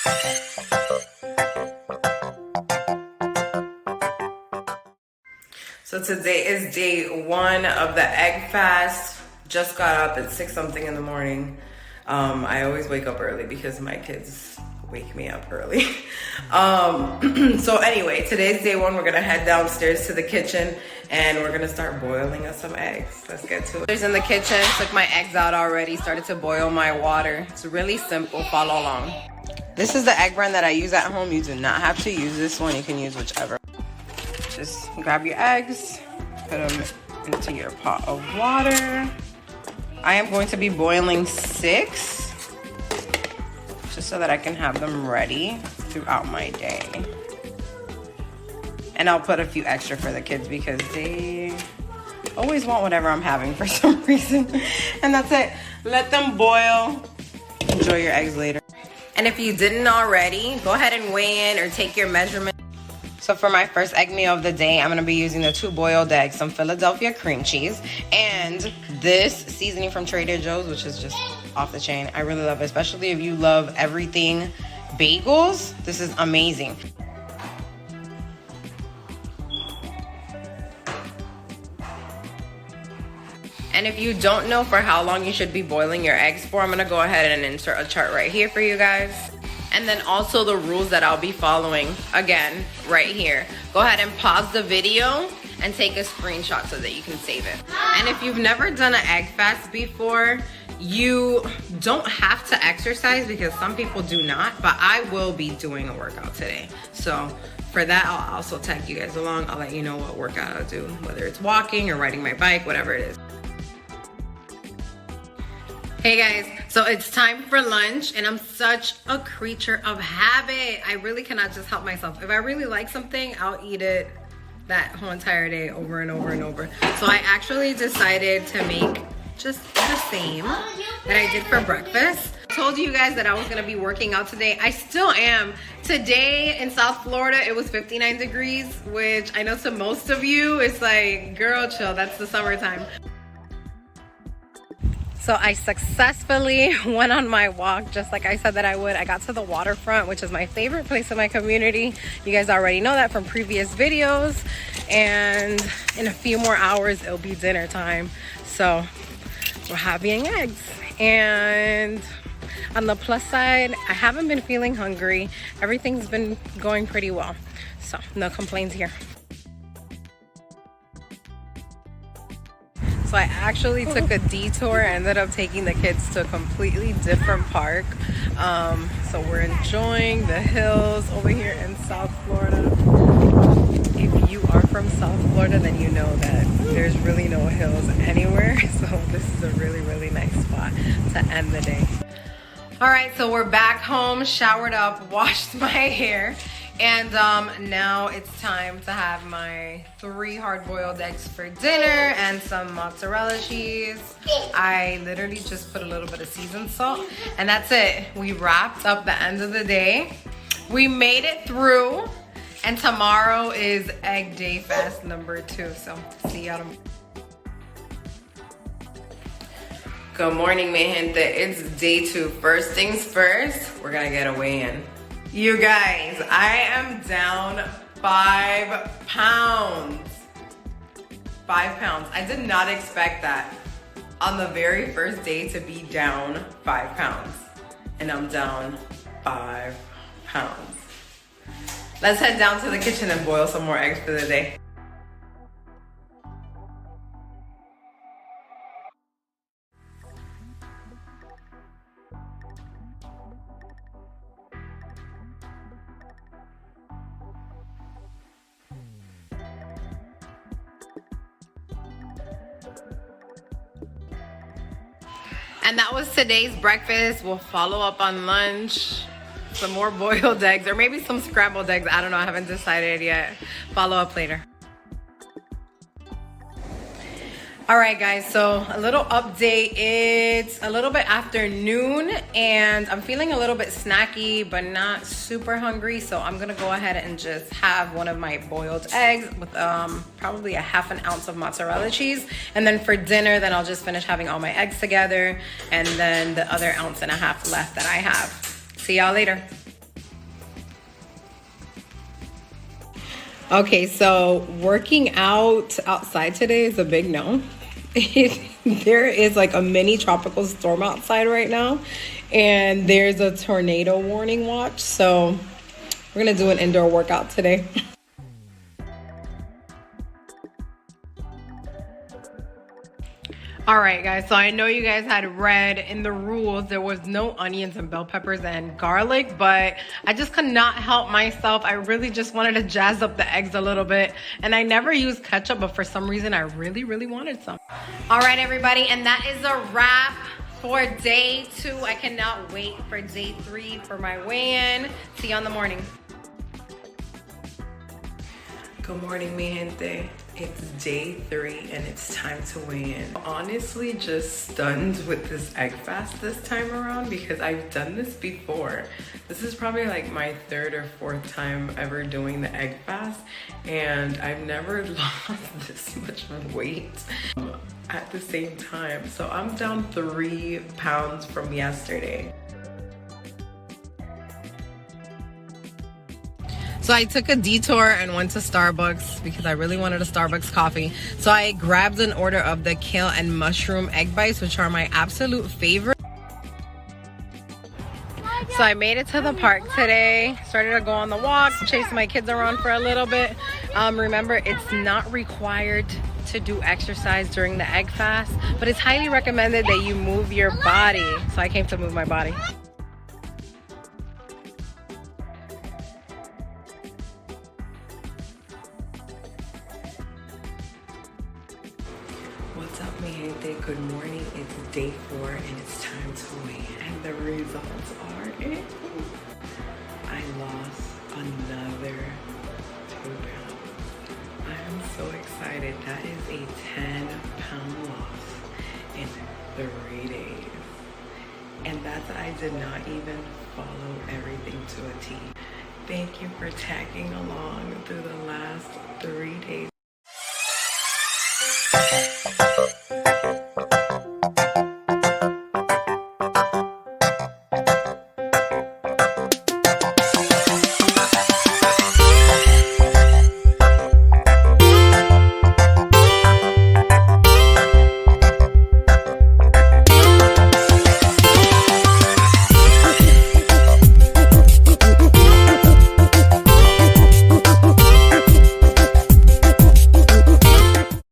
So today is day 1 of the egg fast. Just got up at 6 something in the morning. I always wake up early because my kids wake me up early. So anyway, today's day 1. We're gonna head downstairs to the kitchen and we're gonna start boiling us some eggs. Let's get to it. There's in the kitchen, took my eggs out already, started to boil my water. It's really simple, follow along. This is the egg brand that I use at home. You do not have to use this one, you can use whichever. Just grab your eggs, put them into your pot of water. I am going to be boiling 6, just so that I can have them ready throughout my day. And I'll put a few extra for the kids because they always want whatever I'm having for some reason. And that's it. Let them boil. Enjoy your eggs later. And if you didn't already, go ahead and weigh in or take your measurement. So for my first egg meal of the day, I'm gonna be using the 2 boiled eggs, some Philadelphia cream cheese, and this seasoning from Trader Joe's, which is just off the chain. I really love it, especially if you love everything bagels. This is amazing. And if you don't know for how long you should be boiling your eggs for, I'm gonna go ahead and insert a chart right here for you guys. And then also the rules that I'll be following, again, right here. Go ahead and pause the video and take a screenshot so that you can save it. And if you've never done an egg fast before, you don't have to exercise because some people do not, but I will be doing a workout today. So for that, I'll also tag you guys along. I'll let you know what workout I'll do, whether it's walking or riding my bike, whatever it is. Hey guys, so it's time for lunch and I'm such a creature of habit. I really cannot just help myself. If I really like something, I'll eat it that whole entire day over and over and over. So I actually decided to make just the same that I did for breakfast. I told you guys that I was gonna be working out today. I still am. Today in South Florida, it was 59 degrees, which I know to most of you, it's like, girl, chill, that's the summertime. So I successfully went on my walk just like I said that I would. I got to the waterfront, which is my favorite place in my community. You guys already know that from previous videos. And in a few more hours, it'll be dinner time. So we're having eggs. And on the plus side, I haven't been feeling hungry. Everything's been going pretty well. So no complaints here. So I actually took a detour. I ended up taking the kids to a completely different park. So we're enjoying the hills over here in South Florida. If you are from South Florida, then you know that there's really no hills anywhere. So this is a really, really nice spot to end the day. All right, so we're back home, showered up, washed my hair. And now it's time to have my 3 hard-boiled eggs for dinner and some mozzarella cheese. I literally just put a little bit of seasoned salt and that's it. We wrapped up the end of the day. We made it through and tomorrow is egg day fast number 2. So see y'all tomorrow. Good morning, mi gente. It's day 2. First things first, we're gonna get a weigh-in. You guys, I am down 5 pounds. 5 pounds. I did not expect that on the very first day to be down 5 pounds. And I'm down 5 pounds. Let's head down to the kitchen and boil some more eggs for the day. And that was today's breakfast. We'll follow up on lunch. Some more boiled eggs or maybe some scrambled eggs. I don't know, I haven't decided yet. Follow up later. All right guys, so a little update. It's a little bit after noon and I'm feeling a little bit snacky but not super hungry, so I'm gonna go ahead and just have one of my boiled eggs with probably a ½ an ounce of mozzarella cheese, and then for dinner then I'll just finish having all my eggs together and then the other 1.5 ounces left that I have. See y'all later. Okay, so working out outside today is a big no. There is like a mini tropical storm outside right now, and there's a tornado warning watch. So we're gonna do an indoor workout today. All right, guys, so I know you guys had read in the rules there was no onions and bell peppers and garlic, but I just could not help myself. I really just wanted to jazz up the eggs a little bit, and I never use ketchup, but for some reason I really wanted some. All right, everybody, and that is a wrap for day 2. I cannot wait for day 3 for my weigh-in. See you in the morning. Good morning, mi gente. It's day 3 and it's time to weigh in. Honestly, just stunned with this egg fast this time around because I've done this before. This is probably like my 3rd or 4th time ever doing the egg fast, and I've never lost this much weight at the same time. So I'm down 3 pounds from yesterday. So I took a detour and went to Starbucks because I really wanted a Starbucks coffee. So I grabbed an order of the kale and mushroom egg bites, which are my absolute favorite. So I made it to the park today, started to go on the walk, chase my kids around for a little bit. Remember, it's not required to do exercise during the egg fast, but it's highly recommended that you move your body. So I came to move my body. What's up, mi gente? Good morning. It's day 4 and it's time to weigh in. And the results are in. I lost another 2 pounds. I am so excited. That is a 10-pound loss in 3 days. And I did not even follow everything to a T. Thank you for tagging along through the last 3 days.